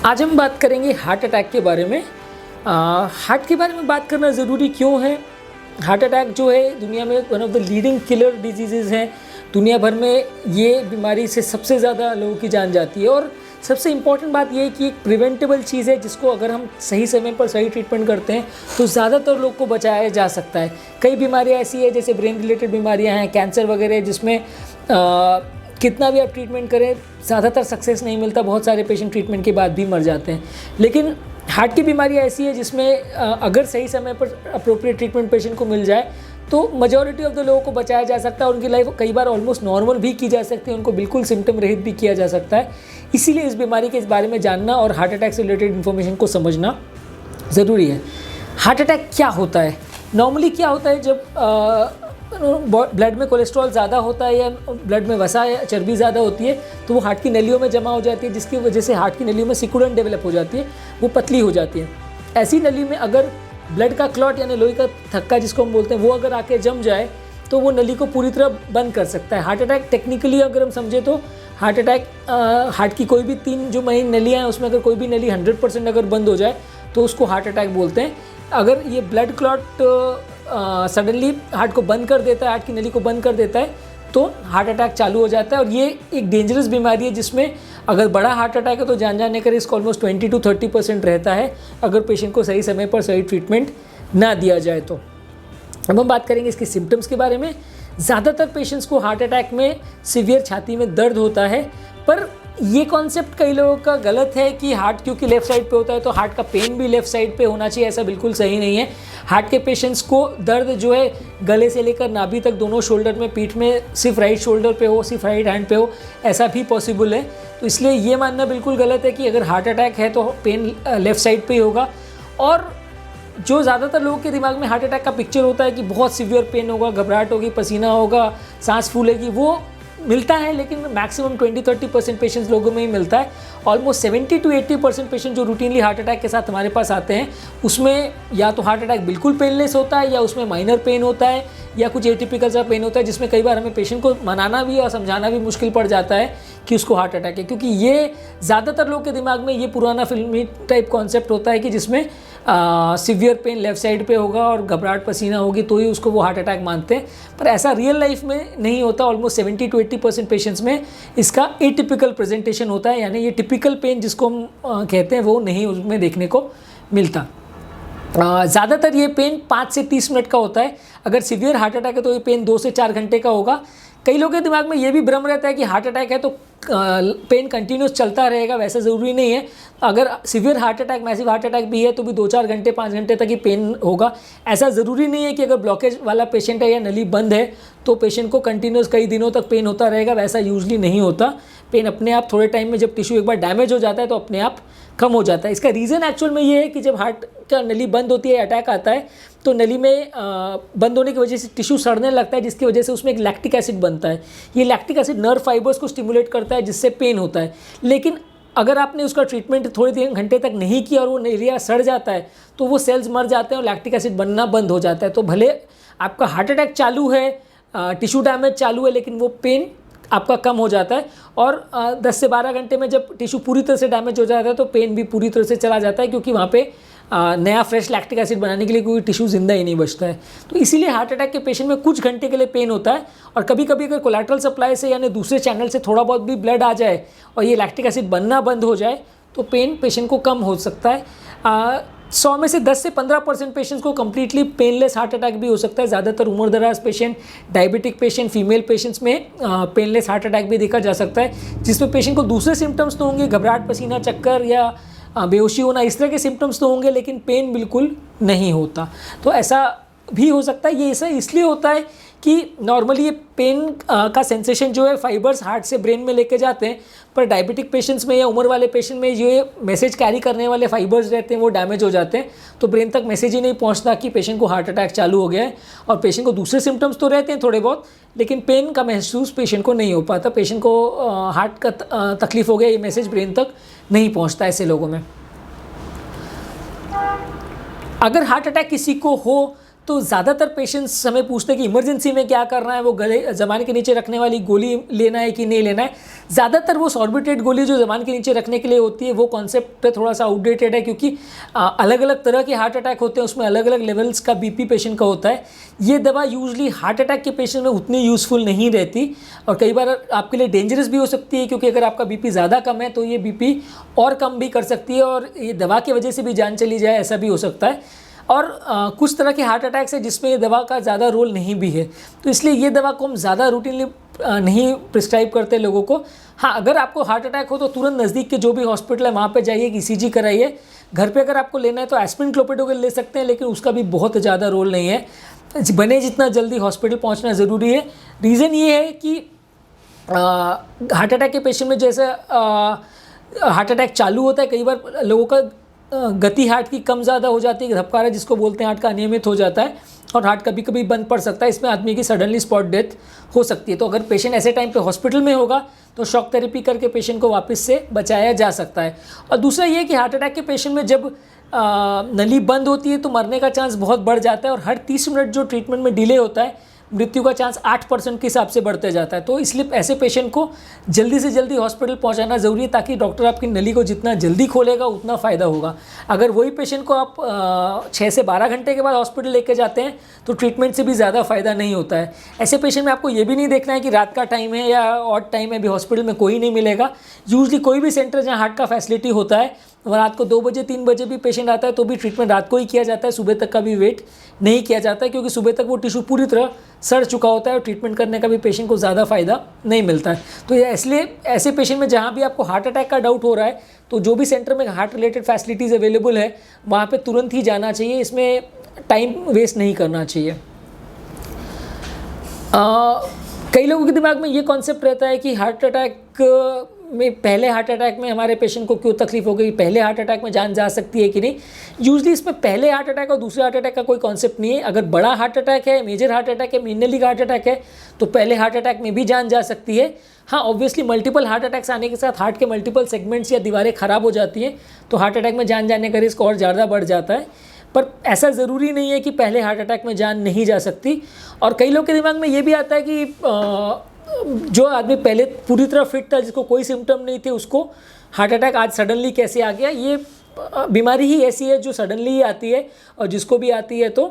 आज हम बात करेंगे हार्ट अटैक के बारे में। हार्ट के बारे में बात करना ज़रूरी क्यों है? हार्ट अटैक जो है दुनिया में one of the leading killer disease हैं। दुनिया भर में ये बीमारी से सबसे ज़्यादा लोगों की जान जाती है और सबसे इम्पॉर्टेंट बात ये है कि एक प्रिवेंटेबल चीज़ है जिसको अगर हम सही समय पर सही ट्रीटमेंट करते हैं तो ज़्यादातर लोग को बचाया जा सकता है। कई बीमारियाँ ऐसी है जैसे ब्रेन रिलेटेड बीमारियाँ हैं, कैंसर वगैरह, जिसमें कितना भी आप ट्रीटमेंट करें ज़्यादातर सक्सेस नहीं मिलता। बहुत सारे पेशेंट ट्रीटमेंट के बाद भी मर जाते हैं। लेकिन हार्ट की बीमारी ऐसी है जिसमें अगर सही समय पर अप्रोप्रिएट ट्रीटमेंट पेशेंट को मिल जाए तो मेजॉरिटी ऑफ द लोगों को बचाया जा सकता है। उनकी लाइफ कई बार ऑलमोस्ट नॉर्मल भी की जा सकती है, उनको बिल्कुल सिम्टम रहित भी किया जा सकता है। इसीलिए इस बीमारी के इस बारे में जानना और हार्ट अटैक से रिलेटेड इन्फॉर्मेशन को समझना ज़रूरी है। हार्ट अटैक क्या होता है? नॉर्मली क्या होता है जब ब्लड में कोलेस्ट्रॉल ज़्यादा होता है या ब्लड में वसा या चर्बी ज़्यादा होती है तो वो हार्ट की नलियों में जमा हो जाती है, जिसकी वजह से हार्ट की नलियों में सिकुड़न डेवलप हो जाती है, वो पतली हो जाती है। ऐसी नली में अगर ब्लड का क्लॉट यानी लोहे का थक्का जिसको हम बोलते हैं वो अगर आके जम जाए तो वो नली को पूरी तरह बंद कर सकता है। हार्ट अटैक टेक्निकली अगर हम समझे तो हार्ट अटैक हार्ट की कोई भी 3 जो मेन नलियाँ हैं उसमें अगर कोई भी नली 100% अगर बंद हो जाए तो उसको हार्ट अटैक बोलते हैं। अगर ये ब्लड क्लॉट सडनली हार्ट को बंद कर देता है, हार्ट की नली को बंद कर देता है तो हार्ट अटैक चालू हो जाता है। और ये एक डेंजरस बीमारी है जिसमें अगर बड़ा हार्ट अटैक है तो जान जाने का रिस्क ऑलमोस्ट 20 to 30% रहता है अगर पेशेंट को सही समय पर सही ट्रीटमेंट ना दिया जाए तो। अब हम बात करेंगे इसके सिम्टम्स के बारे में। ज़्यादातर पेशेंट्स को हार्ट अटैक में सीवियर छाती में दर्द होता है, पर ये कॉन्सेप्ट कई लोगों का गलत है कि हार्ट क्योंकि लेफ़्ट साइड पे होता है तो हार्ट का पेन भी लेफ़्ट साइड पे होना चाहिए। ऐसा बिल्कुल सही नहीं है। हार्ट के पेशेंट्स को दर्द जो है गले से लेकर नाभि तक दोनों शोल्डर में, पीठ में सिर्फ राइट शोल्डर पे हो, सिर्फ राइट हैंड पे हो, ऐसा भी पॉसिबल है। तो इसलिए ये मानना बिल्कुल गलत है कि अगर हार्ट अटैक है तो पेन लेफ़्ट साइड पे ही होगा। और जो ज़्यादातर लोगों के दिमाग में हार्ट अटैक का पिक्चर होता है कि बहुत सीवियर पेन होगा, घबराहट होगी, पसीना होगा, सांस फूलेगी, वो मिलता है लेकिन मैक्सिमम 20-30% पेशेंट्स लोगों में ही मिलता है। ऑलमोस्ट 70 to 80% पेशेंट जो रूटीनली हार्ट अटैक के साथ हमारे पास आते हैं उसमें या तो हार्ट अटैक बिल्कुल पेनलेस होता है या उसमें माइनर पेन होता है या कुछ एटिपिकल सा पेन होता है, जिसमें कई बार हमें पेशेंट को मनाना भी और समझाना भी मुश्किल पड़ जाता है कि उसको हार्ट अटैक है, क्योंकि ये ज़्यादातर लोग के दिमाग में ये पुराना फिल्मी टाइप कॉन्सेप्ट होता है कि जिसमें सीवियर पेन लेफ़्ट साइड पे होगा और घबराहट पसीना होगी तो ही उसको वो हार्ट अटैक मानते हैं। पर ऐसा रियल लाइफ में नहीं होता। ऑलमोस्ट 70 to 80% पेशेंट्स में इसका एटिपिकल प्रेजेंटेशन होता है, यानी ये टिपिकल पेन जिसको हम कहते हैं वो नहीं उसमें देखने को मिलता। ज़्यादातर ये पेन 5 से 30 मिनट का होता है। अगर सीवियर हार्ट अटैक है तो ये पेन 2 से 4 घंटे का होगा। कई लोगों के दिमाग में ये भी भ्रम रहता है कि हार्ट अटैक है तो पेन कंटिन्यूस चलता रहेगा, वैसा ज़रूरी नहीं है। अगर severe heart attack, massive heart attack भी है तो भी 2-4 घंटे 5 घंटे तक ही पेन होगा। ऐसा ज़रूरी नहीं है कि अगर ब्लॉकेज वाला पेशेंट है या नली बंद है तो पेशेंट को कंटिन्यूस कई दिनों तक पेन होता रहेगा, वैसा यूजली नहीं होता। पेन अपने आप थोड़े टाइम में, जब टिश्यू एक बार डैमेज हो जाता है तो अपने आप कम हो जाता है। इसका रीज़न एक्चुअल में ये है कि जब हार्ट का नली बंद होती है, अटैक आता है तो नली में बंद होने की वजह से टिश्यू सड़ने लगता है, जिसकी वजह से उसमें एक लैक्टिक एसिड बनता है। ये लैक्टिक एसिड नर्व फाइबर्स को स्टिमुलेट करता है जिससे पेन होता है। लेकिन अगर आपने उसका ट्रीटमेंट थोड़े दिन घंटे तक नहीं किया और वो एरिया सड़ जाता है तो वो सेल्स मर जाते हैं और लैक्टिक एसिड बनना बंद हो जाता है। तो भले आपका हार्ट अटैक चालू है, टिश्यू डैमेज चालू है, लेकिन वो पेन आपका कम हो जाता है। और 10 से 12 घंटे में जब टिश्यू पूरी तरह से डैमेज हो जाता है तो पेन भी पूरी तरह से चला जाता है, क्योंकि वहाँ पे नया फ्रेश लैक्टिक एसिड बनाने के लिए कोई टिश्यू जिंदा ही नहीं बचता है। तो इसीलिए हार्ट अटैक के पेशेंट में कुछ घंटे के लिए पेन होता है। और कभी कभी अगर कोलैटरल सप्लाई से यानी दूसरे चैनल से थोड़ा बहुत भी ब्लड आ जाए और ये लैक्टिक एसिड बनना बंद हो जाए तो पेन पेशेंट को कम हो सकता है। 100 में से 10 से 15% पेशेंट्स को कम्प्लीटली पेनलेस हार्ट अटैक भी हो सकता है। ज़्यादातर उम्र दराज patient, diabetic patient, female patients में पेनलेस हार्ट अटैक भी देखा जा सकता है, जिसमें पेशेंट को दूसरे सिम्टम्स तो होंगे, घबराहट, पसीना, चक्कर या बेहोशी होना, इस तरह के सिम्टम्स तो होंगे, लेकिन पेन बिल्कुल नहीं होता। तो ऐसा भी हो सकता है। ये ऐसा इसलिए होता है कि नॉर्मली ये पेन का सेंसेशन जो है फाइबर्स हार्ट से ब्रेन में लेके जाते हैं, पर डायबिटिक पेशेंट्स में या उम्र वाले पेशेंट में ये मैसेज कैरी करने वाले फाइबर्स रहते हैं वो डैमेज हो जाते हैं, तो ब्रेन तक मैसेज ही नहीं पहुंचता कि पेशेंट को हार्ट अटैक चालू हो गया है। और पेशेंट को दूसरे सिम्टम्स तो रहते हैं थोड़े बहुत, लेकिन पेन का महसूस पेशेंट को नहीं हो पाता। पेशेंट को हार्ट का तकलीफ हो गया ये मैसेज ब्रेन तक नहीं पहुँचता ऐसे लोगों में। अगर हार्ट अटैक किसी को हो तो ज़्यादातर पेशेंट्स हमें पूछते हैं कि इमरजेंसी में क्या करना है, वो गले ज़बान के नीचे रखने वाली गोली लेना है कि नहीं लेना है। ज़्यादातर वो सॉर्बिटेट गोली जो ज़बान के नीचे रखने के लिए होती है वो कॉन्सेप्ट थोड़ा सा आउटडेटेड है, क्योंकि अलग अलग तरह के हार्ट अटैक होते हैं, उसमें अलग अलग लेवल्स का बीपी पेशेंट का होता है। ये दवा यूजली हार्ट अटैक के पेशेंट में उतनी यूज़फुल नहीं रहती और कई बार आपके लिए डेंजरस भी हो सकती है, क्योंकि अगर आपका बीपी ज़्यादा कम है तो ये बीपी और कम भी कर सकती है और ये दवा की वजह से भी जान चली जाए, ऐसा भी हो सकता है। और कुछ तरह के हार्ट अटैक्स है जिसमें ये दवा का ज़्यादा रोल नहीं भी है, तो इसलिए ये दवा को हम ज़्यादा रूटीनली नहीं प्रिस्क्राइब करते लोगों को। हाँ, अगर आपको हार्ट अटैक हो तो तुरंत नज़दीक के जो भी हॉस्पिटल है वहाँ पे जाइए, ECG कराइए। घर पे अगर आपको लेना है तो एस्पिरिन क्लोपिडोग्राल ले सकते हैं, लेकिन उसका भी बहुत ज़्यादा रोल नहीं है। बने जितना जल्दी हॉस्पिटल पहुँचना ज़रूरी है। रीज़न ये है कि हार्ट अटैक के पेशेंट में जैसे हार्ट अटैक चालू होता है, कई बार लोगों का गति हार्ट की कम ज़्यादा हो जाती है, धबकारा जिसको बोलते हैं, हार्ट का अनियमित हो जाता है और हार्ट कभी कभी बंद पड़ सकता है। इसमें आदमी की सडनली स्पॉट डेथ हो सकती है। तो अगर पेशेंट ऐसे टाइम पे हॉस्पिटल में होगा तो शॉक थेरेपी करके पेशेंट को वापस से बचाया जा सकता है। और दूसरा ये कि हार्ट अटैक के पेशेंट में जब नली बंद होती है तो मरने का चांस बहुत बढ़ जाता है और हर 30 मिनट जो ट्रीटमेंट में डिले होता है, मृत्यु का चांस 8% के हिसाब से बढ़ते जाता है। तो इसलिए ऐसे पेशेंट को जल्दी से जल्दी हॉस्पिटल पहुंचाना ज़रूरी है, ताकि डॉक्टर आपकी नली को जितना जल्दी खोलेगा उतना फ़ायदा होगा। अगर वही पेशेंट को आप 6 से 12 घंटे के बाद हॉस्पिटल लेके जाते हैं तो ट्रीटमेंट से भी ज़्यादा फ़ायदा नहीं होता है। ऐसे पेशेंट में आपको ये भी नहीं देखना है कि रात का टाइम है या ऑड टाइम है, भी हॉस्पिटल में कोई नहीं मिलेगा। यूजली कोई भी सेंटर जहाँ हार्ट का फैसिलिटी होता है वहाँ रात को 2 बजे 3 बजे भी पेशेंट आता है तो भी ट्रीटमेंट रात को ही किया जाता है, सुबह तक का भी वेट नहीं किया जाता है, क्योंकि सुबह तक वो टिश्यू पूरी तरह सड़ चुका होता है और ट्रीटमेंट करने का भी पेशेंट को ज़्यादा फ़ायदा नहीं मिलता है। तो इसलिए ऐसे पेशेंट में जहाँ भी आपको हार्ट अटैक का डाउट हो रहा है तो जो भी सेंटर में हार्ट रिलेटेड फैसिलिटीज़ अवेलेबल है वहाँ पर तुरंत ही जाना चाहिए, इसमें टाइम वेस्ट नहीं करना चाहिए। कई लोगों के दिमाग में ये कॉन्सेप्ट रहता है कि हार्ट अटैक में, पहले हार्ट अटैक में हमारे पेशेंट को क्यों तकलीफ हो गई, पहले हार्ट अटैक में जान जा सकती है कि नहीं। यूजली इसमें पहले हार्ट अटैक और दूसरे हार्ट अटैक का कोई कॉन्सेप्ट नहीं है। अगर बड़ा हार्ट अटैक है, मेजर हार्ट अटैक है, मीनली हार्ट अटैक है तो पहले हार्ट अटैक में भी जान जा सकती है। हाँ, ऑब्वियसली मल्टीपल हार्ट अटैक्स आने के साथ हार्ट के मल्टीपल सेगमेंट्स या दीवारें ख़राब हो जाती हैं तो हार्ट अटैक में जान जाने का रिस्क और ज़्यादा बढ़ जाता है। पर ऐसा ज़रूरी नहीं है कि पहले हार्ट अटैक में जान नहीं जा सकती। और कई लोग के दिमाग में ये भी आता है कि जो आदमी पहले पूरी तरह फिट था, जिसको कोई सिम्टम नहीं थे, उसको हार्ट अटैक आज सडनली कैसे आ गया। ये बीमारी ही ऐसी है जो सडनली ही आती है और जिसको भी आती है तो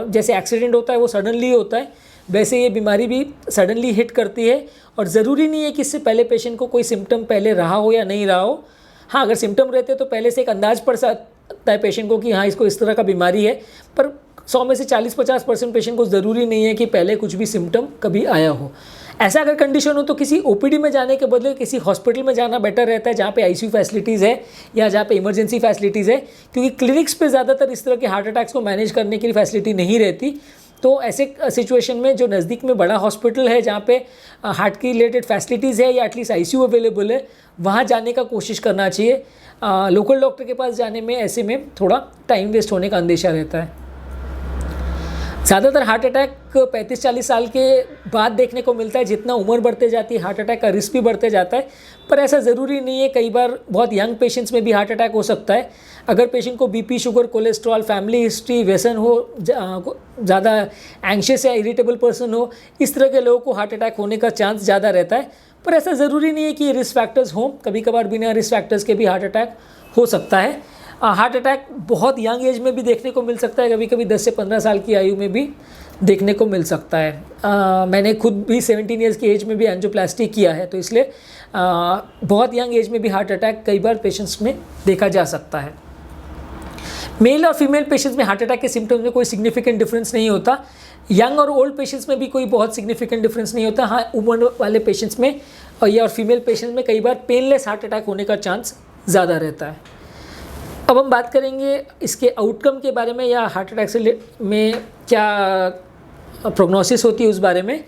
जैसे एक्सीडेंट होता है वो सडनली होता है, वैसे ये बीमारी भी सडनली हिट करती है। और ज़रूरी नहीं है कि इससे पहले पेशेंट को कोई सिम्टम पहले रहा हो या नहीं रहा हो। हाँ, अगर सिम्टम रहते तो पहले से एक अंदाज पड़ सकता है पेशेंट को कि हाँ इसको इस तरह का बीमारी है, पर 100 में से 40-50% पेशेंट को ज़रूरी नहीं है कि पहले कुछ भी सिम्टम कभी आया हो। ऐसा अगर कंडीशन हो तो किसी OPD में जाने के बदले किसी हॉस्पिटल में जाना बेटर रहता है, जहाँ पे ICU फैसिलिटीज़ है या जहाँ पे इमरजेंसी फैसिलिटीज़ है, क्योंकि क्लिनिक्स पे ज़्यादातर इस तरह के हार्ट अटैक्स को मैनेज करने के लिए फैसिलिटी नहीं रहती। तो ऐसे सिचुएशन में जो नज़दीक में बड़ा हॉस्पिटल है जहाँ पे हार्ट की रिलेटेड फैसिलिटीज़ है या एटलीस्ट ICU अवेलेबल है, वहाँ जाने का कोशिश करना चाहिए। लोकल डॉक्टर के पास जाने में ऐसे में थोड़ा टाइम वेस्ट होने का अंदेशा रहता है। ज़्यादातर हार्ट अटैक 35-40 साल के बाद देखने को मिलता है। जितना उम्र बढ़ते जाती है हार्ट अटैक का रिस्क भी बढ़ते जाता है, पर ऐसा ज़रूरी नहीं है। कई बार बहुत यंग पेशेंट्स में भी हार्ट अटैक हो सकता है। अगर पेशेंट को BP, sugar, cholesterol, family history, व्यसन हो, ज़्यादा एंग्शियस या इरिटेबल पर्सन हो, इस तरह के लोगों को हार्ट अटैक होने का चांस ज़्यादा रहता है। पर ऐसा ज़रूरी नहीं है कि रिस्क फैक्टर्स हों, कभी कभार बिना रिस्क फैक्टर्स के भी हार्ट अटैक हो सकता है। हार्ट अटैक बहुत यंग एज में भी देखने को मिल सकता है, कभी कभी 10 से 15 साल की आयु में भी देखने को मिल सकता है। मैंने खुद भी 17 ईयर्स की एज में भी एंजियोप्लास्टी किया है, तो इसलिए बहुत यंग एज में भी हार्ट अटैक कई बार पेशेंट्स में देखा जा सकता है। मेल और फीमेल पेशेंट्स में हार्ट अटैक के सिम्टम्स में कोई सिग्निफिकेंट डिफरेंस नहीं होता। यंग और ओल्ड पेशेंट्स में भी कोई बहुत सिग्निफिकेंट डिफरेंस नहीं होता। हाँ, उम्र वाले पेशेंट्स में और फीमेल पेशेंट्स में कई बार पेनलेस हार्ट अटैक होने का चांस ज़्यादा रहता है। अब हम बात करेंगे इसके आउटकम के बारे में, या हार्ट अटैक से में क्या प्रोग्नोसिस होती है उस बारे में।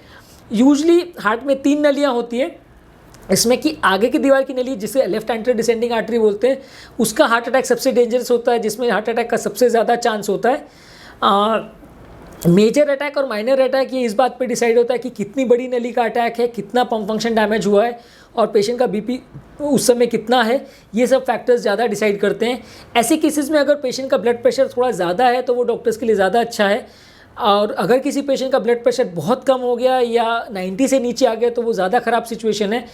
यूजली हार्ट में 3 नलियाँ होती हैं, इसमें कि आगे की दीवार की नली जिसे लेफ्ट एंट्री डिसेंडिंग आर्टरी बोलते हैं, उसका हार्ट अटैक सबसे डेंजरस होता है, जिसमें हार्ट अटैक का सबसे ज़्यादा चांस होता है। मेजर अटैक और माइनर अटैक ये इस बात पे डिसाइड होता है कि कितनी बड़ी नली का अटैक है, कितना पंप फंक्शन डैमेज हुआ है और पेशेंट का BP उस समय कितना है, ये सब फैक्टर्स ज़्यादा डिसाइड करते हैं। ऐसे केसेस में अगर पेशेंट का ब्लड प्रेशर थोड़ा ज़्यादा है तो वो डॉक्टर्स के लिए ज़्यादा अच्छा है। और अगर किसी पेशेंट का ब्लड प्रेशर बहुत कम हो गया या 90 से नीचे आ गया तो वो ज़्यादा ख़राब सिचुएशन है।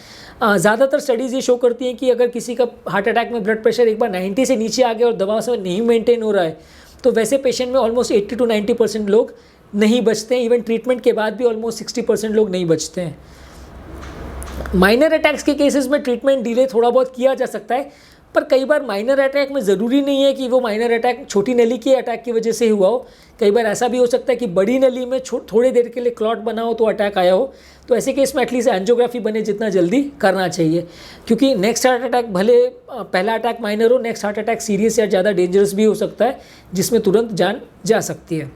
ज़्यादातर स्टडीज़ ये शो करती हैं कि अगर किसी का हार्ट अटैक में ब्लड प्रेशर एक बार 90 से नीचे आ गया और दवा से नहीं मेंटेन हो रहा है तो वैसे पेशेंट में ऑलमोस्ट 80 to 90% लोग नहीं बचते हैं। इवन ट्रीटमेंट के बाद भी ऑलमोस्ट 60% लोग नहीं बचते हैं। माइनर अटैक्स के केसेस में ट्रीटमेंट डिले थोड़ा बहुत किया जा सकता है, पर कई बार माइनर अटैक में ज़रूरी नहीं है कि वो माइनर अटैक छोटी नली के अटैक की वजह से हुआ हो। कई बार ऐसा भी हो सकता है कि बड़ी नली में थोड़ी देर के लिए क्लॉट बना हो तो अटैक आया हो। तो ऐसे केस में एटलीस्ट एंजियोग्राफी बने जितना जल्दी करना चाहिए, क्योंकि नेक्स्ट हार्ट अटैक भले पहला अटैक माइनर हो, नेक्स्ट हार्ट अटैक सीरियस या ज़्यादा डेंजरस भी हो सकता है जिसमें तुरंत जान जा सकती है।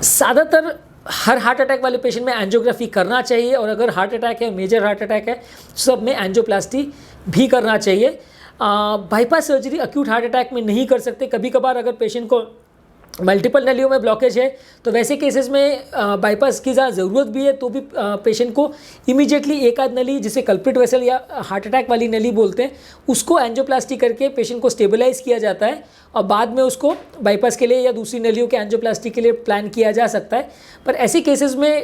ज़्यादातर हर हार्ट अटैक वाले पेशेंट में एंजियोग्राफी करना चाहिए, और अगर हार्ट अटैक है, मेजर हार्ट अटैक है, सब में एंजियोप्लास्टी भी करना चाहिए। Bypass surgery acute heart attack में नहीं कर सकते। कभी कभार अगर पेशेंट को मल्टीपल नलियों में ब्लॉकेज है तो वैसे केसेस में बाईपास की ज़्यादा ज़रूरत भी है तो भी पेशेंट को इमीडिएटली एक आध नली, जिसे कल्प्रिट वेसल या हार्ट अटैक वाली नली बोलते हैं, उसको एंजियोप्लास्टी करके पेशेंट को स्टेबलाइज किया जाता है और बाद में उसको बाईपास के लिए या दूसरी नलियों के एंजियोप्लास्टी के लिए प्लान किया जा सकता है। पर ऐसे केसेस में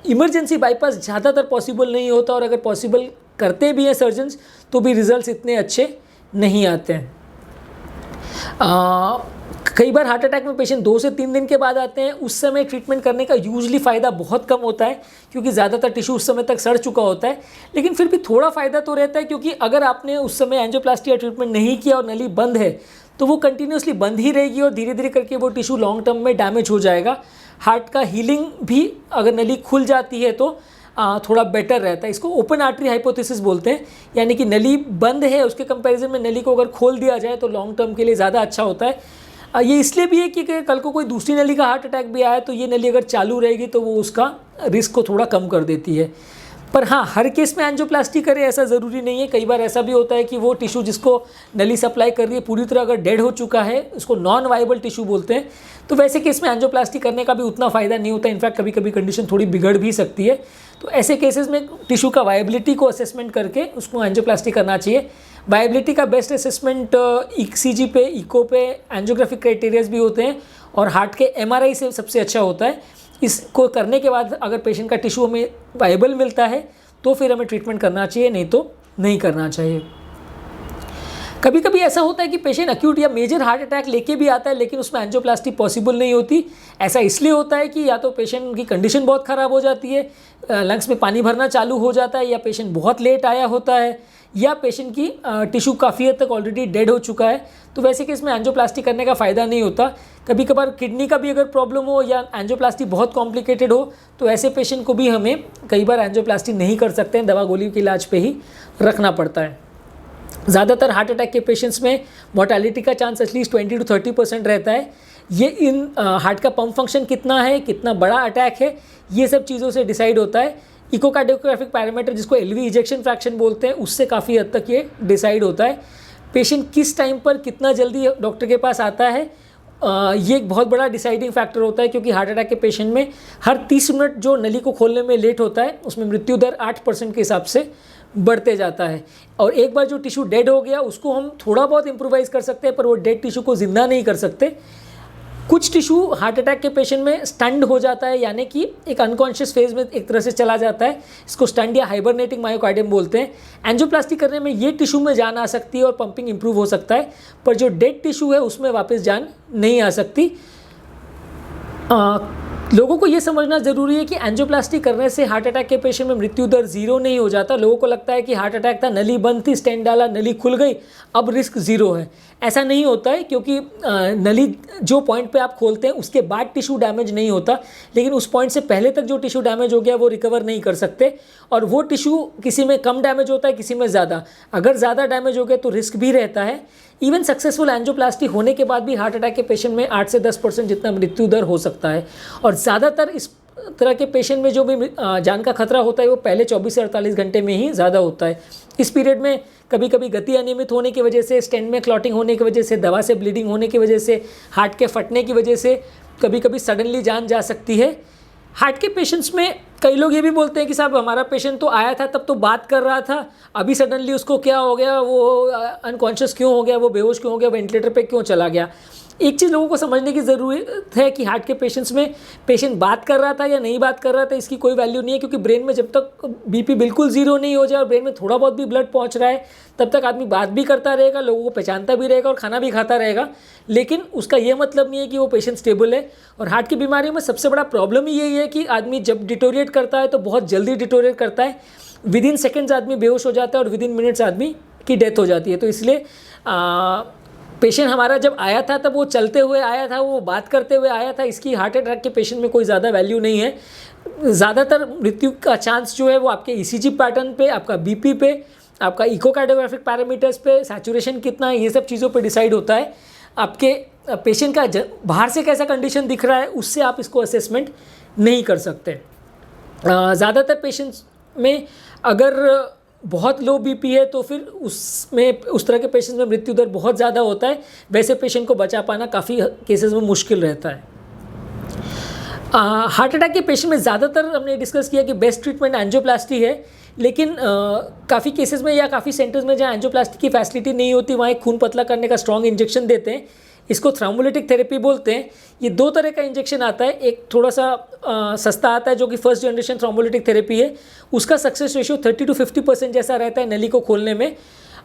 इमरजेंसी बाईपास ज़्यादातर पॉसिबल नहीं होता, और अगर पॉसिबल करते भी हैं सर्जन्स तो भी रिजल्ट्स इतने अच्छे नहीं आते हैं। कई बार हार्ट अटैक में पेशेंट 2 से 3 दिन के बाद आते हैं। उस समय ट्रीटमेंट करने का यूजुअली फ़ायदा बहुत कम होता है, क्योंकि ज़्यादातर टिश्यू उस समय तक सड़ चुका होता है। लेकिन फिर भी थोड़ा फ़ायदा तो रहता है, क्योंकि अगर आपने उस समय एंजियोप्लास्टी या ट्रीटमेंट नहीं किया और नली बंद है तो वो कंटिन्यूसली बंद ही रहेगी और धीरे धीरे करके वो टिश्यू लॉन्ग टर्म में डैमेज हो जाएगा। हार्ट का हीलिंग भी अगर नली खुल जाती है तो थोड़ा बेटर रहता है। इसको ओपन आर्टरी हाइपोथेसिस बोलते हैं, यानी कि नली बंद है उसके कंपैरिजन में नली को अगर खोल दिया जाए तो लॉन्ग टर्म के लिए ज़्यादा अच्छा होता है। ये इसलिए भी है कि कल को कोई दूसरी नली का हार्ट अटैक भी आए तो ये नली अगर चालू रहेगी तो वो उसका रिस्क को थोड़ा कम कर देती है। पर हाँ, हर केस में एंजियोप्लास्टी करे ऐसा ज़रूरी नहीं है। कई बार ऐसा भी होता है कि वो टिश्यू जिसको नली सप्लाई कर रही है पूरी तरह अगर डेड हो चुका है, उसको नॉन वाइबल टिश्यू बोलते हैं, तो वैसे केस में एंजियोप्लास्टी करने का भी उतना फ़ायदा नहीं होता। इनफैक्ट कभी कभी कंडीशन थोड़ी बिगड़ भी सकती है। तो ऐसे केसेस में टिश्यू का वायबिलिटी को असेसमेंट करके उसको एंजियोप्लास्टी करना चाहिए। वायबिलिटी का बेस्ट असेसमेंट ईसीजी पे, इको पे, एंजियोग्राफिक क्राइटेरियाज भी होते हैं, और हार्ट के एमआरआई से सबसे अच्छा होता है। इसको करने के बाद अगर पेशेंट का टिश्यू हमें वायबल मिलता है तो फिर हमें ट्रीटमेंट करना चाहिए, नहीं तो नहीं करना चाहिए। कभी कभी ऐसा होता है कि पेशेंट एक्यूट या मेजर हार्ट अटैक लेके भी आता है लेकिन उसमें एंजियोप्लास्टी पॉसिबल नहीं होती। ऐसा इसलिए होता है कि या तो पेशेंट की कंडीशन बहुत ख़राब हो जाती है, लंग्स में पानी भरना चालू हो जाता है, या पेशेंट बहुत लेट आया होता है, या पेशेंट की टिश्यू काफ़ी हद तक ऑलरेडी डेड हो चुका है। तो वैसे केस में एंजियोप्लास्टी करने का फ़ायदा नहीं होता। कभी कभार किडनी का भी अगर प्रॉब्लम हो या एंजियोप्लास्टी बहुत कॉम्प्लिकेटेड हो तो ऐसे पेशेंट को भी हमें कई बार एंजियोप्लास्टी नहीं कर सकते हैं, दवा गोली के इलाज पे ही रखना पड़ता है। ज़्यादातर हार्ट अटैक के पेशेंट्स में मोर्टालिटी का चांस एटलीस्ट 20 to 30% रहता है। ये इन हार्ट का पंप फंक्शन कितना है, कितना बड़ा अटैक है, ये सब चीज़ों से डिसाइड होता है। इकोकार्डियोग्राफिक पैरामीटर जिसको एलवी इजेक्शन फ्रैक्शन बोलते हैं, उससे काफ़ी हद तक ये डिसाइड होता है। पेशेंट किस टाइम पर कितना जल्दी डॉक्टर के पास आता है, ये एक बहुत बड़ा डिसाइडिंग फैक्टर होता है, क्योंकि हार्ट अटैक के पेशेंट में हर 30 मिनट जो नली को खोलने में लेट होता है उसमें मृत्यु दर 8% के हिसाब से बढ़ते जाता है। और एक बार जो टिश्यू डेड हो गया उसको हम थोड़ा बहुत इम्प्रोवाइज़ कर सकते हैं, पर वो डेड टिश्यू को जिंदा नहीं कर सकते। कुछ टिश्यू हार्ट अटैक के पेशेंट में स्टंड हो जाता है, यानी कि एक अनकॉन्शियस फेज में एक तरह से चला जाता है। इसको स्टंड या हाइबरनेटिंग मायोकार्डियम बोलते हैं। एंजियोप्लास्टी करने में ये टिश्यू में जान आ सकती है और पंपिंग इंप्रूव हो सकता है, पर जो डेड टिश्यू है उसमें वापस जान नहीं आ सकती। लोगों को ये समझना ज़रूरी है कि एंजियोप्लास्टी करने से हार्ट अटैक के पेशेंट में मृत्यु दर 0 नहीं हो जाता। लोगों को लगता है कि हार्ट अटैक था, नली बंद थी, स्टेंट डाला, नली खुल गई, अब रिस्क 0 है। ऐसा नहीं होता है, क्योंकि नली जो पॉइंट पे आप खोलते हैं उसके बाद टिश्यू डैमेज नहीं होता, लेकिन उस पॉइंट से पहले तक जो टिश्यू डैमेज हो गया वो रिकवर नहीं कर सकते। और वो टिश्यू किसी में कम डैमेज होता है, किसी में ज़्यादा। अगर ज़्यादा डैमेज हो गया तो रिस्क भी रहता है। इवन सक्सेसफुल एंजियोप्लास्टी होने के बाद भी हार्ट अटैक के पेशेंट में 8 से 10% जितना मृत्यु दर हो सकता है। और ज़्यादातर इस तरह के पेशेंट में जो भी जान का खतरा होता है वो पहले 24 से 48 घंटे में ही ज़्यादा होता है। इस पीरियड में कभी कभी गति अनियमित होने की वजह से, स्टेंट में क्लॉटिंग होने की वजह से, दवा से ब्लीडिंग होने की वजह से, हार्ट के फटने की वजह से कभी कभी सडनली जान जा सकती है। हार्ट के पेशेंट्स में कई लोग ये भी बोलते हैं कि साहब हमारा पेशेंट तो आया था तब तो बात कर रहा था, अभी सडनली उसको क्या हो गया, वो अनकॉन्शियस क्यों हो गया, वो बेहोश क्यों हो गया, वेंटिलेटर पे क्यों चला गया। एक चीज़ लोगों को समझने की ज़रूरत है कि हार्ट के पेशेंट्स में पेशेंट बात कर रहा था या नहीं बात कर रहा था इसकी कोई वैल्यू नहीं है, क्योंकि ब्रेन में जब तक बीपी बिल्कुल ज़ीरो नहीं हो जाए और ब्रेन में थोड़ा बहुत भी ब्लड पहुंच रहा है तब तक आदमी बात भी करता रहेगा, लोगों को पहचानता भी रहेगा और खाना भी खाता रहेगा, लेकिन उसका ये मतलब नहीं है कि वो पेशेंट स्टेबल है। और हार्ट की बीमारियों में सबसे बड़ा प्रॉब्लम ही यही है कि आदमी जब डिटोरिएट करता है तो बहुत जल्दी डिटोरिएट करता है, विद इन सेकेंड्स आदमी बेहोश हो जाता है और विद इन मिनट्स आदमी की डेथ हो जाती है। तो इसलिए पेशेंट हमारा जब आया था तब वो चलते हुए आया था, वो बात करते हुए आया था, इसकी हार्ट अटैक के पेशेंट में कोई ज़्यादा वैल्यू नहीं है। ज़्यादातर मृत्यु का चांस जो है वो आपके ईसीजी पैटर्न पे, आपका बीपी पे, आपका इकोकार्डियोग्राफिक पैरामीटर्स पे, सैचुरेशन कितना है, ये सब चीज़ों पे डिसाइड होता है। आपके पेशेंट का बाहर से कैसा कंडीशन दिख रहा है उससे आप इसको असेसमेंट नहीं कर सकते। ज़्यादातर पेशेंट्स में अगर बहुत लो बीपी है तो फिर उसमें उस तरह के पेशेंट्स में मृत्यु दर बहुत ज़्यादा होता है। वैसे पेशेंट को बचा पाना काफ़ी केसेस में मुश्किल रहता है। हार्ट अटैक के पेशेंट में ज़्यादातर हमने डिस्कस किया कि बेस्ट ट्रीटमेंट एंजियोप्लास्टी है, लेकिन काफ़ी केसेस में या काफ़ी सेंटर्स में जहाँ एंजियोप्लास्टी की फैसिलिटी नहीं होती वहाँ एक खून पतला करने का स्ट्रॉन्ग इंजेक्शन देते हैं, इसको थ्रोम्बोलिटिक थेरेपी बोलते हैं। ये दो तरह का इंजेक्शन आता है, एक थोड़ा सा सस्ता आता है जो कि फर्स्ट जनरेशन थ्रोम्बोलिटिक थेरेपी है, उसका सक्सेस रेशियो 30 to 50% जैसा रहता है नली को खोलने में।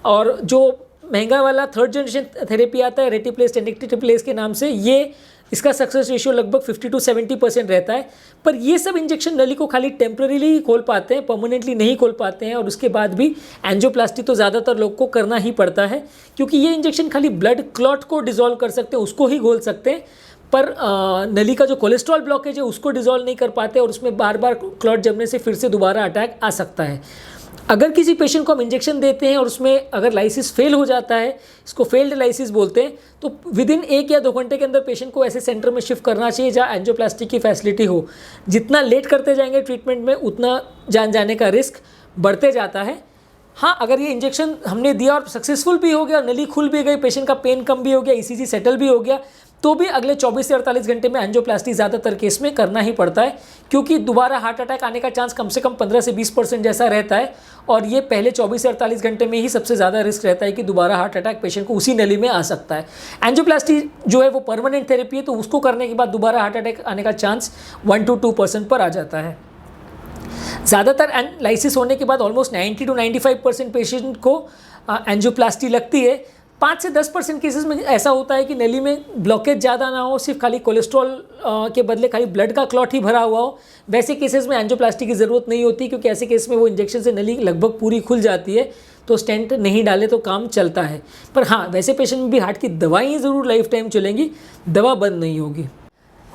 और जो महंगा वाला थर्ड जनरेशन थेरेपी आता है रेटिप्लेस टेनेक्टिप्लेस के नाम से, ये इसका सक्सेस रेशियो लगभग 50 to 70% रहता है। पर ये सब इंजेक्शन नली को खाली टेम्पररीली ही खोल पाते हैं, परमानेंटली नहीं खोल पाते हैं, और उसके बाद भी एंजियोप्लास्टी तो ज़्यादातर लोग को करना ही पड़ता है, क्योंकि ये इंजेक्शन खाली ब्लड क्लॉट को डिसॉल्व कर सकते हैं, उसको ही घोल सकते हैं, पर नली का जो कोलेस्ट्रॉल ब्लॉकेज है उसको डिसॉल्व नहीं कर पाते और उसमें बार बार क्लॉट जमने से फिर से दोबारा अटैक आ सकता है। अगर किसी पेशेंट को हम इंजेक्शन देते हैं और उसमें अगर लाइसिस फेल हो जाता है, इसको फेल्ड लाइसिस बोलते हैं, तो विद इन 1 या 2 घंटे के अंदर पेशेंट को ऐसे सेंटर में शिफ्ट करना चाहिए जहाँ एंजियोप्लास्टी की फैसिलिटी हो। जितना लेट करते जाएंगे ट्रीटमेंट में उतना जान जाने का रिस्क बढ़ते जाता है। हाँ, अगर ये इंजेक्शन हमने दिया और सक्सेसफुल भी हो गया, नली खुल भी गई, पेशेंट का पेन कम भी हो गया, ईसीजी सेटल भी हो गया, तो भी अगले 24 से 48 घंटे में एंजियोप्लास्टी ज़्यादातर केस में करना ही पड़ता है, क्योंकि दोबारा हार्ट अटैक आने का चांस कम से कम 15 से 20% जैसा रहता है, और ये पहले 24 से 48 घंटे में ही सबसे ज़्यादा रिस्क रहता है कि दोबारा हार्ट अटैक पेशेंट को उसी नली में आ सकता है। एंजियोप्लास्टी जो है वो परमानेंट थेरेपी है, तो उसको करने के बाद दोबारा हार्ट अटैक आने का चांस 1 to 2% पर आ जाता है। ज़्यादातर लाइसिस होने के बाद ऑलमोस्ट 90 to 95% पेशेंट को एंजियोप्लास्टी लगती है। 5 से 10% केसेस में ऐसा होता है कि नली में ब्लॉकेज ज़्यादा ना हो, सिर्फ खाली कोलेस्ट्रॉल के बदले खाली ब्लड का क्लॉट ही भरा हुआ हो, वैसे केसेस में एंजियोप्लास्टी की ज़रूरत नहीं होती, क्योंकि ऐसे केस में वो इंजेक्शन से नली लगभग पूरी खुल जाती है, तो स्टेंट नहीं डाले तो काम चलता है। पर हाँ, वैसे पेशेंट में भी हार्ट की दवाएँ ज़रूर लाइफ टाइम चलेंगी, दवा बंद नहीं होगी।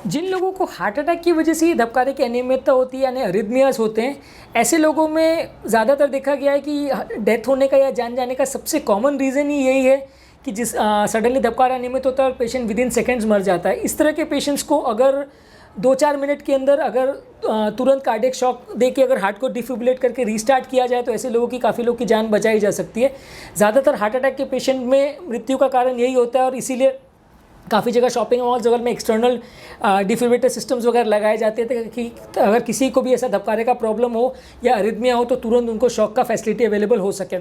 जिन लोगों को हार्ट अटैक की वजह से धबकारे की अनियमितता होती है यानी अरिथमियाज होते हैं, ऐसे लोगों में ज़्यादातर देखा गया है कि डेथ होने का या जान जाने का सबसे कॉमन रीज़न ही यही है कि जिस सडनली धबकारा अनियमित होता है और पेशेंट विद इन सेकेंड्स मर जाता है। इस तरह के पेशेंट्स को अगर 2-4 मिनट के अंदर अगर तुरंत कार्डियक शॉक देके अगर हार्ट को डिफिब्रिलेट करके रीस्टार्ट किया जाए तो ऐसे लोगों की काफ़ी लोग की जान बचाई जा सकती है। ज़्यादातर हार्ट अटैक के पेशेंट में मृत्यु का कारण यही होता है, और इसीलिए काफ़ी जगह शॉपिंग मॉल्स वगैरह में एक्सटर्नल डिफिब्रिलेटर सिस्टम्स वगैरह लगाए जाते थे कि अगर किसी को भी ऐसा धबकारे का प्रॉब्लम हो या अरिथमिया हो तो तुरंत उनको शॉक का फैसिलिटी अवेलेबल हो सके।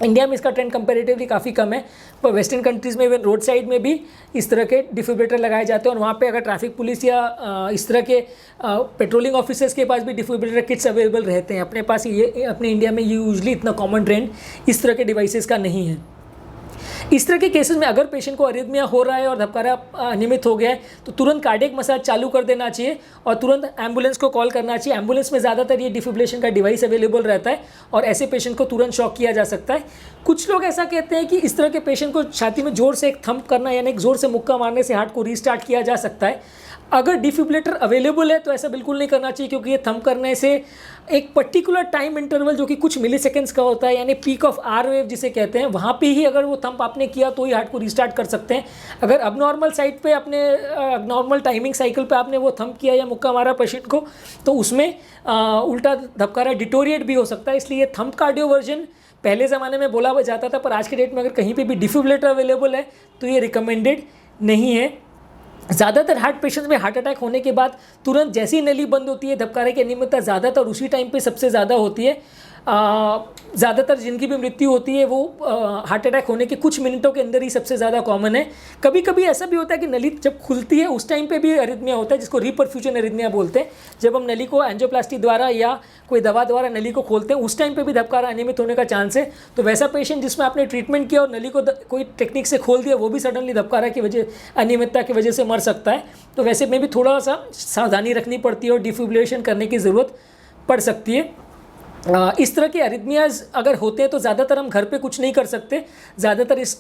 इंडिया में इसका ट्रेंड कंपैरेटिवली काफ़ी कम है, पर वेस्टर्न कंट्रीज़ में इवन रोड साइड में भी इस तरह के डिफिब्रिलेटर लगाए जाते हैं, और वहाँ पे अगर ट्रैफिक पुलिस या इस तरह के पेट्रोलिंग ऑफिसर्स के पास भी डिफिब्रिलेटर किट्स अवेलेबल रहते हैं। अपने पास ये अपने इंडिया में यूजली इतना कॉमन ट्रेंड इस तरह के डिवाइसेस का नहीं है। इस तरह के केसेस में अगर पेशेंट को अरिथमिया हो रहा है और धबकारा अनियमित हो गया है तो तुरंत कार्डियक मसाज चालू कर देना चाहिए और तुरंत एम्बुलेंस को कॉल करना चाहिए। एम्बुलेंस में ज़्यादातर ये डिफिब्रिलेशन का डिवाइस अवेलेबल रहता है और ऐसे पेशेंट को तुरंत शॉक किया जा सकता है। कुछ लोग ऐसा कहते हैं कि इस तरह के पेशेंट को छाती में जोर से एक थंप करना यानी एक जोर से मुक्का मारने से हार्ट को रीस्टार्ट किया जा सकता है। अगर डिफिब्रिलेटर अवेलेबल है तो ऐसा बिल्कुल नहीं करना चाहिए, क्योंकि ये थंप करने से एक पर्टिकुलर टाइम इंटरवल जो कि कुछ मिली सेकेंड्स का होता है यानी पीक ऑफ आर वेव जिसे कहते हैं, वहाँ पे ही अगर वो थंप आपने किया तो ही हार्ट को रीस्टार्ट कर सकते हैं। अगर अब नॉर्मल साइड पे अपने नॉर्मल टाइमिंग साइकिल पे आपने वो थंप किया या मुक्का मारा पेशेंट को तो उसमें उल्टा धबकारा डिटोरिएट भी हो सकता है। इसलिए थंप कार्डियोवर्जन पहले ज़माने में बोला जाता था, पर आज के डेट में अगर कहीं पर भी डिफिब्रिलेटर अवेलेबल है तो ये रिकमेंडेड नहीं है। ज़्यादातर हार्ट पेशेंट्स में हार्ट अटैक होने के बाद तुरंत जैसी नली बंद होती है धबकारे की अनियमितता ज़्यादातर उसी टाइम पे सबसे ज़्यादा होती है। ज़्यादातर जिनकी भी मृत्यु होती है वो हार्ट अटैक होने के कुछ मिनटों के अंदर ही सबसे ज़्यादा कॉमन है। कभी कभी ऐसा भी होता है कि नली जब खुलती है उस टाइम पे भी एरिथमिया होता है, जिसको रीपरफ्यूजन एरिथमिया बोलते हैं। जब हम नली को एंजियोप्लास्टी द्वारा या कोई दवा द्वारा नली को खोलते हैं उस टाइम पे भी धबकारा अनियमित होने का चांस है। तो वैसा पेशेंट जिसमें आपने ट्रीटमेंट किया और नली को कोई टेक्निक से खोल दिया, वो भी सडनली धबकारा की वजह अनियमितता की वजह से मर सकता है। तो वैसे में भी थोड़ा सा सावधानी रखनी पड़ती है और डिफिब्रिलेशन करने की ज़रूरत पड़ सकती है। इस तरह के अरिथमियाज अगर होते हैं तो ज़्यादातर हम घर पे कुछ नहीं कर सकते। ज़्यादातर इस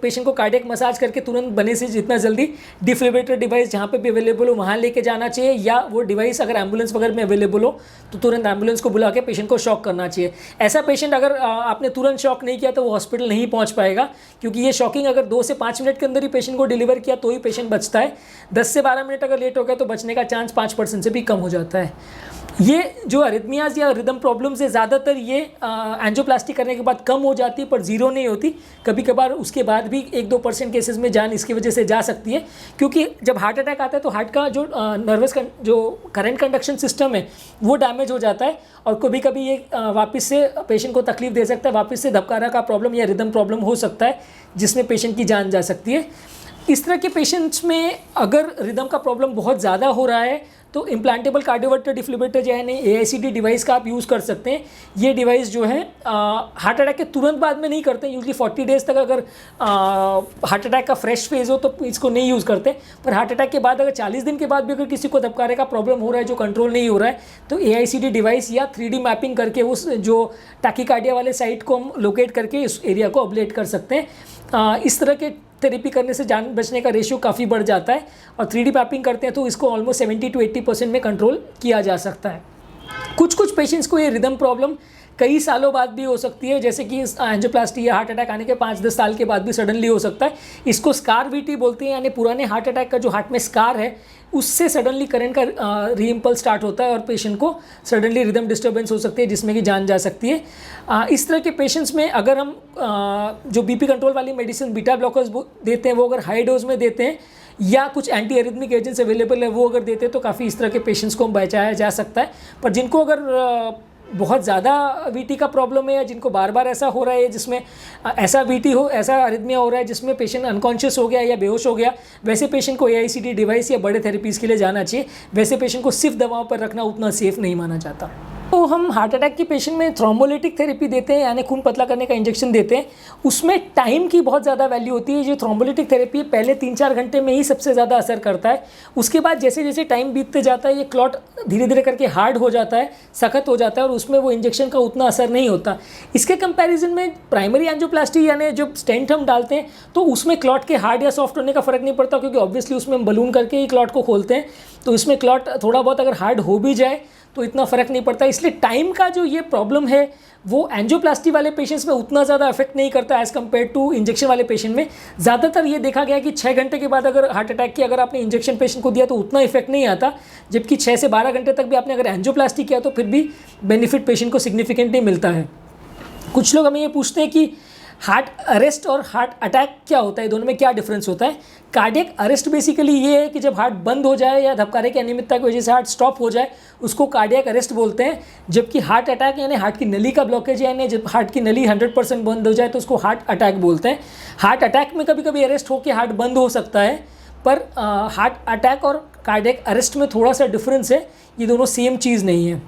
पेशेंट को कार्डियक मसाज करके तुरंत बने से जितना जल्दी डिफिब्रिलेटर डिवाइस जहाँ पे भी अवेलेबल हो वहाँ लेके जाना चाहिए, या वो डिवाइस अगर एम्बुलेंस वगैरह में अवेलेबल हो तो तुरंत एम्बुलेंस को बुला के पेशेंट को शॉक करना चाहिए। ऐसा पेशेंट अगर आपने तुरंत शॉक नहीं किया तो वो हॉस्पिटल नहीं पहुँच पाएगा, क्योंकि ये शॉकिंग अगर 2 से 5 मिनट के अंदर ही पेशेंट को डिलीवर किया तो ही पेशेंट बचता है। 10 से 12 मिनट अगर लेट हो गया तो बचने का चांस 5% से भी कम हो जाता है। ये जो अरिथमियाज या रिदम प्रॉब्लम्स है ज़्यादातर ये एंजियोप्लास्टी करने के बाद कम हो जाती है, पर ज़ीरो नहीं होती। कभी कभार उसके बाद भी 1-2% केसेस में जान इसकी वजह से जा सकती है, क्योंकि जब हार्ट अटैक आता है तो हार्ट का जो नर्वस जो करंट कंडक्शन सिस्टम है वो डैमेज हो जाता है, और कभी कभी ये वापस से पेशेंट को तकलीफ दे सकता है। वापस से धबकारा का प्रॉब्लम या रिदम प्रॉब्लम हो सकता है जिसमें पेशेंट की जान जा सकती है। इस तरह के पेशेंट्स में अगर रिदम का प्रॉब्लम बहुत ज़्यादा हो रहा है तो इम्प्लांटेबल कार्डियोवर्टर डिफिब्रिलेटर यानी AICD डिवाइस का आप यूज़ कर सकते हैं। ये डिवाइस जो है हार्ट अटैक के तुरंत बाद में नहीं करते, यूजली 40 डेज़ तक अगर हार्ट अटैक का फ्रेश फेज़ हो तो इसको नहीं यूज़ करते। पर हार्ट अटैक के बाद अगर 40 दिन के बाद भी अगर किसी को धबकारे का प्रॉब्लम हो रहा है जो कंट्रोल नहीं हो रहा है तो AICD डिवाइस या 3D मैपिंग करके उस जो टैकीकार्डिया वाले साइट को हम लोकेट करके इस एरिया को अब्लेट कर सकते हैं। इस तरह के थेरेपी करने से जान बचने का रेशियो काफ़ी बढ़ जाता है, और 3D मैपिंग करते हैं तो इसको ऑलमोस्ट 70 to 80% में कंट्रोल किया जा सकता है। कुछ पेशेंट्स को ये रिदम प्रॉब्लम कई सालों बाद भी हो सकती है, जैसे कि एंजियोप्लास्टी या हार्ट अटैक आने के 5-10 साल के बाद भी सडनली हो सकता है। इसको स्कार VT बोलते हैं, यानी पुराने हार्ट अटैक का जो हार्ट में स्कार है उससे सडनली करंट का रीइम्पल्स स्टार्ट होता है और पेशेंट को सडनली रिदम डिस्टर्बेंस हो सकती है जिसमें कि जान जा सकती है। इस तरह के पेशेंट्स में अगर हम जो BP कंट्रोल वाली मेडिसिन बीटा ब्लॉकर्स देते हैं वो अगर हाई डोज में देते हैं या कुछ एंटी एरिथमिक एजेंट्स अवेलेबल है वो अगर देते हैं तो काफ़ी इस तरह के पेशेंट्स को बचाया जा सकता है। पर जिनको अगर बहुत ज़्यादा VT का प्रॉब्लम है या जिनको बार बार ऐसा हो रहा है जिसमें ऐसा VT हो, ऐसा अरिथमिया हो रहा है जिसमें पेशेंट अनकॉन्शियस हो गया या बेहोश हो गया, वैसे पेशेंट को AICD डिवाइस या बड़े थेरेपीज़ के लिए जाना चाहिए। वैसे पेशेंट को सिर्फ दवाओं पर रखना उतना सेफ नहीं माना जाता। तो हम हार्ट अटैक के पेशेंट में थ्रोम्बोलिटिक थेरेपी देते हैं, यानी खून पतला करने का इंजेक्शन देते हैं। उसमें टाइम की बहुत ज़्यादा वैल्यू होती है। जो थ्रोम्बोलिटिक थेरेपी है पहले 3-4 घंटे में ही सबसे ज़्यादा असर करता है। उसके बाद जैसे जैसे टाइम बीतते जाता है ये क्लॉट धीरे धीरे करके हार्ड हो जाता है, सख्त हो जाता है, और उसमें वो इंजेक्शन का उतना असर नहीं होता। इसके कंपैरिजन में प्राइमरी एंजियोप्लास्टी यानी जो स्टेंट हम डालते हैं तो उसमें क्लॉट के हार्ड या सॉफ्ट होने का फ़र्क नहीं पड़ता, क्योंकि ऑब्वियसली उसमें हम बलून करके ही क्लॉट को खोलते हैं। तो इसमें क्लॉट थोड़ा बहुत अगर हार्ड हो भी जाए तो इतना फ़र्क नहीं पड़ता। इसलिए टाइम का जो ये प्रॉब्लम है वो एंजियोप्लास्टी वाले पेशेंट्स में उतना ज़्यादा अफेक्ट नहीं करता एज़ कम्पेयर टू इंजेक्शन वाले पेशेंट में। ज़्यादातर ये देखा गया कि 6 घंटे के बाद अगर हार्ट अटैक की अगर आपने इंजेक्शन पेशेंट को दिया तो उतना इफेक्ट नहीं आता, जबकि 6 से 12 घंटे तक भी आपने अगर एंजियोप्लास्टी किया तो फिर भी बेनिफिट पेशेंट को सिग्निफिकेंटली मिलता है। कुछ लोग हमें ये पूछते हैं कि हार्ट अरेस्ट और हार्ट अटैक क्या होता है, दोनों में क्या डिफरेंस होता है। कार्डियक अरेस्ट बेसिकली ये है कि जब हार्ट बंद हो जाए या धबकारे की अनियमितता की वजह से हार्ट स्टॉप हो जाए उसको कार्डियक अरेस्ट बोलते हैं। जबकि हार्ट अटैक यानी हार्ट की नली का ब्लॉकेज यानी जब हार्ट की नली 100% बंद हो जाए तो उसको हार्ट अटैक बोलते हैं। हार्ट अटैक में कभी कभी अरेस्ट होकर हार्ट बंद हो सकता है, पर हार्ट अटैक और कार्डियक अरेस्ट में थोड़ा सा डिफरेंस है, ये दोनों सेम चीज़ नहीं है।